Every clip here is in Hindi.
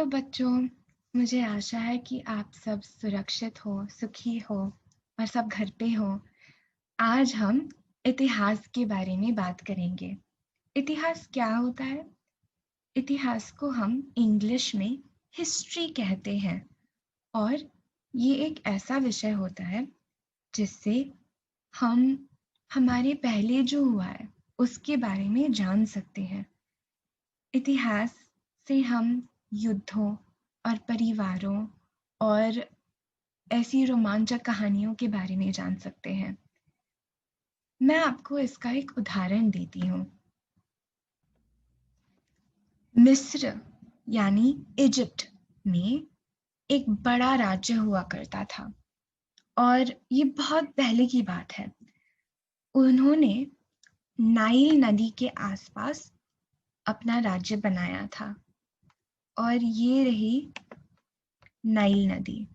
बच्चों, मुझे आशा है कि आप सब सुरक्षित हो, सुखी हो और सब घर पे हो। आज हम इतिहास के बारे में बात करेंगे। इतिहास क्या होता है? इतिहास को हम इंग्लिश में हिस्ट्री कहते हैं और ये एक ऐसा विषय होता है जिससे हम हमारे पहले जो हुआ है उसके बारे में जान सकते हैं। इतिहास से हम युद्धों और परिवारों और ऐसी रोमांचक कहानियों के बारे में जान सकते हैं। मैं आपको इसका एक उदाहरण देती हूँ। मिस्र यानी इजिप्ट में एक बड़ा राज्य हुआ करता था और ये बहुत पहले की बात है। उन्होंने नाइल नदी के आसपास अपना राज्य बनाया था और ये रही नाइल नदी।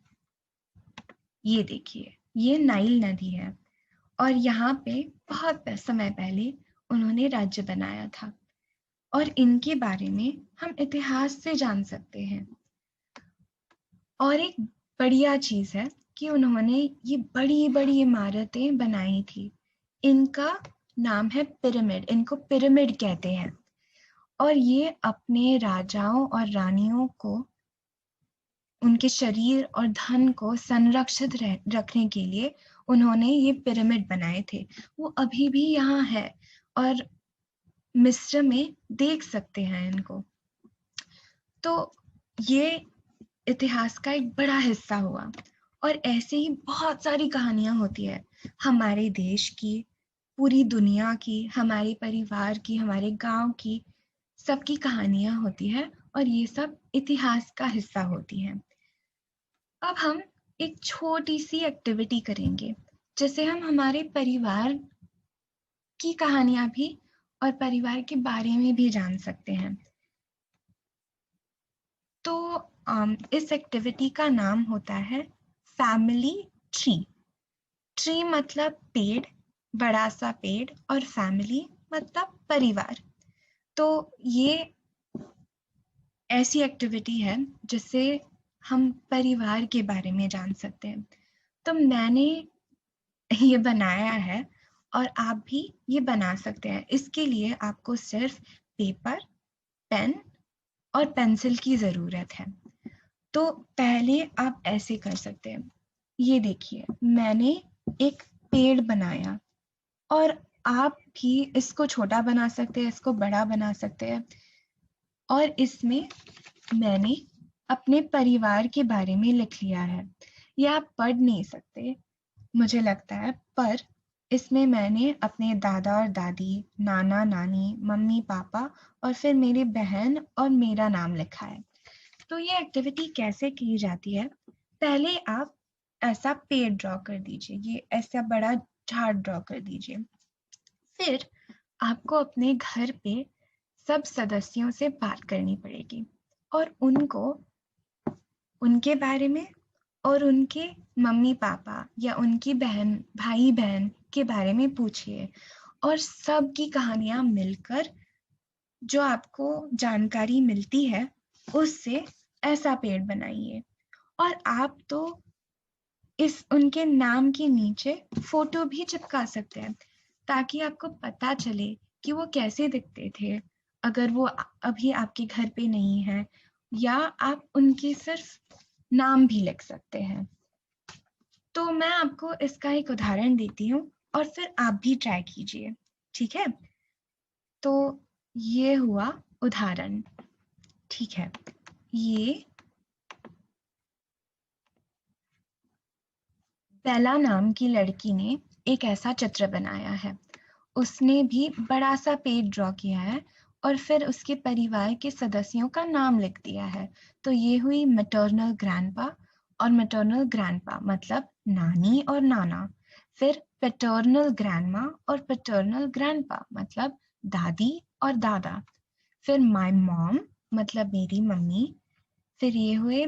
ये देखिए, ये नाइल नदी है और यहाँ पे बहुत समय पहले उन्होंने राज्य बनाया था और इनके बारे में हम इतिहास से जान सकते हैं। और एक बढ़िया चीज है कि उन्होंने ये बड़ी बड़ी इमारतें बनाई थी। इनका नाम है पिरामिड, इनको पिरामिड कहते हैं। और ये अपने राजाओं और रानियों को उनके शरीर और धन को संरक्षित रखने के लिए उन्होंने ये पिरामिड बनाए थे। वो अभी भी यहाँ है और मिस्र में देख सकते हैं इनको। तो ये इतिहास का एक बड़ा हिस्सा हुआ और ऐसे ही बहुत सारी कहानियां होती है हमारे देश की, पूरी दुनिया की, हमारे परिवार की, हमारे गांव की, सबकी कहानियां होती है और ये सब इतिहास का हिस्सा होती हैं। अब हम एक छोटी सी एक्टिविटी करेंगे जिससे हम हमारे परिवार की कहानियां भी और परिवार के बारे में भी जान सकते हैं। तो इस एक्टिविटी का नाम होता है फैमिली ट्री। ट्री मतलब पेड़, बड़ा सा पेड़, और फैमिली मतलब परिवार। तो ये ऐसी एक्टिविटी है जिससे हम परिवार के बारे में जान सकते हैं। तो मैंने ये बनाया है और आप भी ये बना सकते हैं। इसके लिए आपको सिर्फ पेपर, पेन और पेंसिल की जरूरत है। तो पहले आप ऐसे कर सकते हैं। ये देखिए, मैंने एक पेड़ बनाया और आप भी इसको छोटा बना सकते हैं, इसको बड़ा बना सकते हैं। और इसमें मैंने अपने परिवार के बारे में लिख लिया है। ये आप पढ़ नहीं सकते मुझे लगता है, पर इसमें मैंने अपने दादा और दादी, नाना नानी, मम्मी पापा और फिर मेरी बहन और मेरा नाम लिखा है। तो ये एक्टिविटी कैसे की जाती है? पहले आप ऐसा पेड़ ड्रॉ कर दीजिए, ये ऐसा बड़ा झाड़ ड्रॉ कर दीजिए। फिर आपको अपने घर पे सब सदस्यों से बात करनी पड़ेगी और उनको उनके बारे में और उनके मम्मी पापा या उनकी बहन, भाई बहन के बारे में पूछिए और सबकी कहानियां मिलकर जो आपको जानकारी मिलती है उससे ऐसा पेड़ बनाइए। और आप तो इस उनके नाम के नीचे फोटो भी चिपका सकते हैं ताकि आपको पता चले कि वो कैसे दिखते थे अगर वो अभी आपके घर पे नहीं है, या आप उनके सिर्फ नाम भी लिख सकते हैं। तो मैं आपको इसका एक उदाहरण देती हूँ और फिर आप भी ट्राई कीजिए, ठीक है? तो ये हुआ उदाहरण, ठीक है? ये बेला नाम की लड़की ने एक ऐसा चित्र बनाया है। उसने भी बड़ा सा पेज ड्रॉ किया है और फिर उसके परिवार के सदस्यों का नाम लिख दिया है। तो ये हुई मैटरनल ग्रैंडपा और मैटरनल ग्रैंडपा मतलब नानी और नाना। फिर पैटर्नल ग्रैंडमा और पैटर्नल ग्रैंडपा मतलब दादी और दादा। फिर माय मॉम मतलब मेरी मम्मी। फिर ये हुए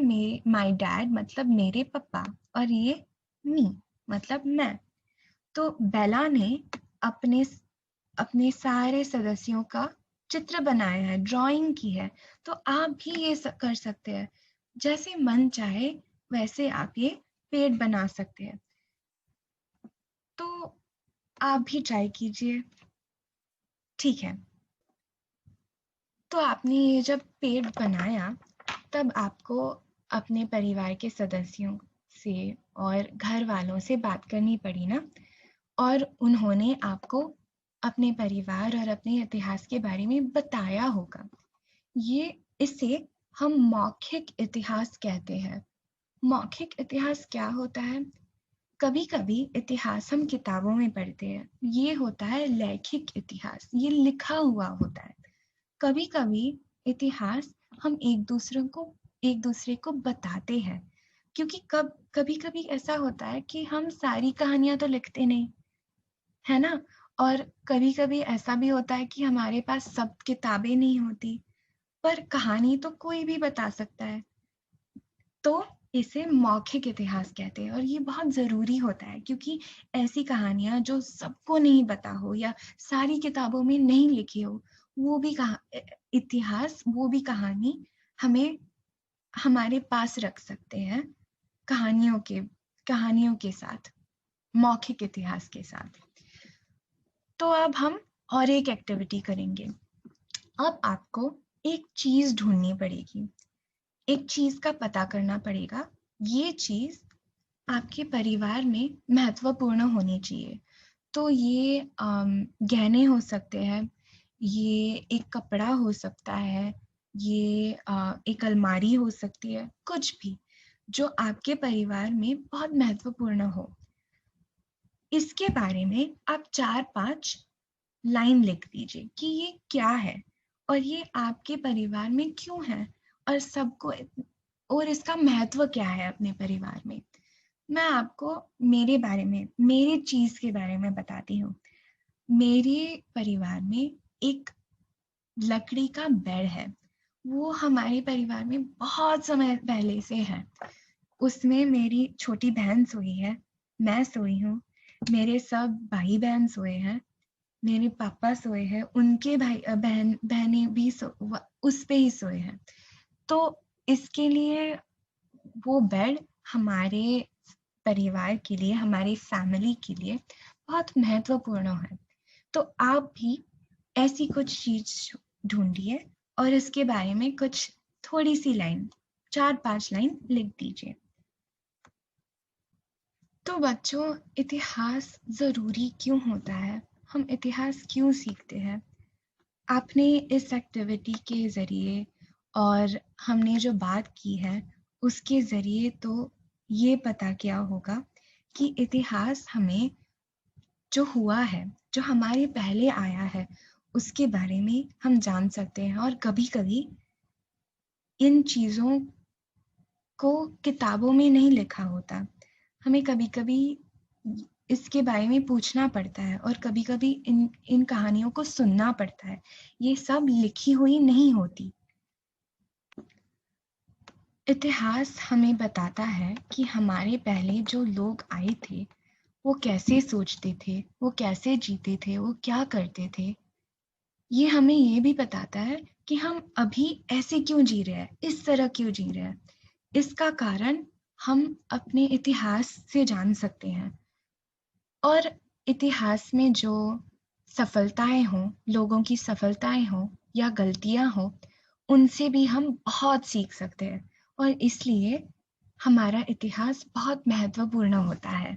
माय डैड मतलब मेरे पापा। और ये मी मतलब मैं। तो बेला ने अपने अपने सारे सदस्यों का चित्र बनाया है, ड्राइंग की है, तो आप भी ये कर सकते हैं। जैसे मन चाहे वैसे आप ये पेड़ बना सकते हैं। तो आप भी ट्राई कीजिए। ठीक है। तो आपने ये जब पेड़ बनाया तब आपको अपने परिवार के सदस्यों से और घर वालों से बात करनी पड़ी ना, और उन्होंने आपको अपने परिवार और अपने इतिहास के बारे में बताया होगा। ये इसे हम मौखिक इतिहास कहते हैं। मौखिक इतिहास क्या होता है? कभी कभी इतिहास हम किताबों में पढ़ते हैं, ये होता है लैखिक इतिहास, ये लिखा हुआ होता है। कभी कभी इतिहास हम एक दूसरे को बताते हैं, क्योंकि कभी कभी ऐसा होता है कि हम सारी कहानियां तो लिखते नहीं, है ना। और कभी कभी ऐसा भी होता है कि हमारे पास सब किताबें नहीं होती, पर कहानी तो कोई भी बता सकता है। तो इसे मौखिक इतिहास कहते हैं, और ये बहुत जरूरी होता है, क्योंकि ऐसी कहानियां जो सबको नहीं पता हो या सारी किताबों में नहीं लिखी हो, वो भी इतिहास, वो भी कहानी हमें हमारे पास रख सकते हैं कहानियों के साथ, मौखिक इतिहास के साथ। तो अब हम और एक एक्टिविटी करेंगे। अब आपको एक चीज ढूंढनी पड़ेगी, एक चीज का पता करना पड़ेगा। ये चीज आपके परिवार में महत्वपूर्ण होनी चाहिए। तो ये गहने हो सकते हैं, ये एक कपड़ा हो सकता है, ये एक अलमारी हो सकती है, कुछ भी जो आपके परिवार में बहुत महत्वपूर्ण हो। इसके बारे में आप 4-5 लाइन लिख दीजिए कि ये क्या है और ये आपके परिवार में क्यों है, और सबको, और इसका महत्व क्या है अपने परिवार में। मैं आपको मेरे बारे में, मेरी चीज के बारे में बताती हूँ। मेरे परिवार में एक लकड़ी का बेड है, वो हमारे परिवार में बहुत समय पहले से है। उसमें मेरी छोटी बहन सोई है, मैं सोई हूँ, मेरे सब भाई बहन सोए हैं, मेरे पापा सोए हैं, उनके भाई बहनें भी उस पे ही सोए हैं। तो इसके लिए वो बेड हमारे परिवार के लिए, हमारी फैमिली के लिए बहुत महत्वपूर्ण है। तो आप भी ऐसी कुछ चीज ढूंढिए और इसके बारे में कुछ थोड़ी सी लाइन, 4-5 लाइन लिख दीजिए। तो बच्चों, इतिहास जरूरी क्यों होता है? हम इतिहास क्यों सीखते हैं? आपने इस एक्टिविटी के जरिए और हमने जो बात की है उसके जरिए तो ये पता किया होगा कि इतिहास हमें जो हुआ है, जो हमारे पहले आया है, उसके बारे में हम जान सकते हैं। और कभी कभी इन चीजों को किताबों में नहीं लिखा होता, हमें कभी कभी इसके बारे में पूछना पड़ता है, और कभी कभी इन कहानियों को सुनना पड़ता है। ये सब लिखी हुई नहीं होती। इतिहास हमें बताता है कि हमारे पहले जो लोग आए थे वो कैसे सोचते थे, वो कैसे जीते थे, वो क्या करते थे। ये हमें ये भी बताता है कि हम अभी ऐसे क्यों जी रहे हैं, इस तरह क्यों जी रहे हैं। इसका कारण हम अपने इतिहास से जान सकते हैं। और इतिहास में जो सफलताएं हों, लोगों की सफलताएं हों या गलतियां हों, उनसे भी हम बहुत सीख सकते हैं। और इसलिए हमारा इतिहास बहुत महत्वपूर्ण होता है।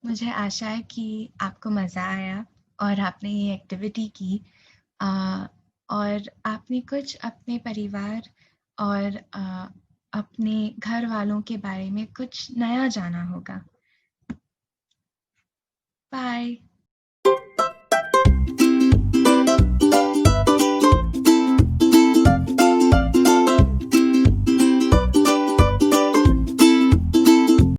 मुझे आशा है कि आपको मज़ा आया और आपने ये एक्टिविटी की, और आपने कुछ अपने परिवार और अपने घर वालों के बारे में कुछ नया जाना होगा। बाय।